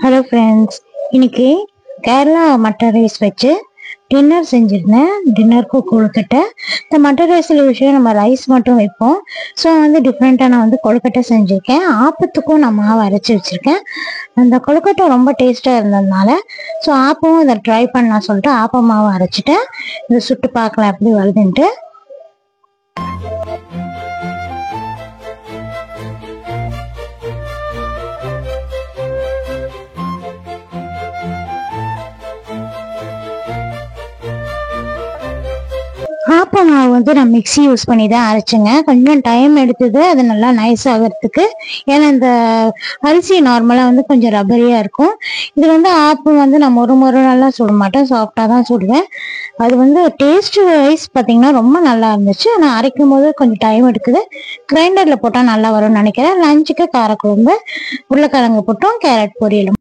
Hello friends, இன்னைக்கு Kerala mutton rice வச்சு dinner செஞ்சுருந்தேன். டின்னருக்கு கொழுக்கட்டை. இந்த மட்டன் ரைஸில் விஷயம் நம்ம ரைஸ் மட்டும் வைப்போம். ஸோ டிஃப்ரெண்ட்டாக நான் கொழுக்கட்டை செஞ்சுருக்கேன். ஆப்பத்துக்கும் நான் மாவு அரைச்சி வச்சுருக்கேன். அந்த கொழுக்கட்டை ரொம்ப டேஸ்ட்டாக இருந்ததுனால ஆப்பமும் இதை ட்ரை பண்ணலாம் சொல்லிட்டு ஆப்ப மாவு அரைச்சிட்டேன். இதை சுட்டு பார்க்கலாம் எப்படி வருதுன்ட்டு. ஆப்ப மாவு நான் மிக்ஸி யூஸ் பண்ணி தான் அரைச்சேங்க. கொஞ்சம் டைம் எடுத்தது அது நல்லா நைஸ் ஆகிறதுக்கு. ஏன்னா இந்த அரிசி நார்மலாக கொஞ்சம் ரப்பரியாக இருக்கும். இது ஆப்பம் நான் மொறு நல்லா சுட மாட்டேன், சாஃப்டாக தான் சுடுவேன். அது டேஸ்ட் வைஸ் பார்த்தீங்கன்னா ரொம்ப நல்லா இருந்துச்சு. ஆனால் அரைக்கும் போது கொஞ்சம் டைம் எடுக்குது. கிரைண்டரில் போட்டால் நல்லா வரும்னு நினைக்கிறேன். லஞ்சுக்கு காரக்குழம்பு, உருளைக்கிழங்கு போட்டோம், கேரட் பொரியலும்.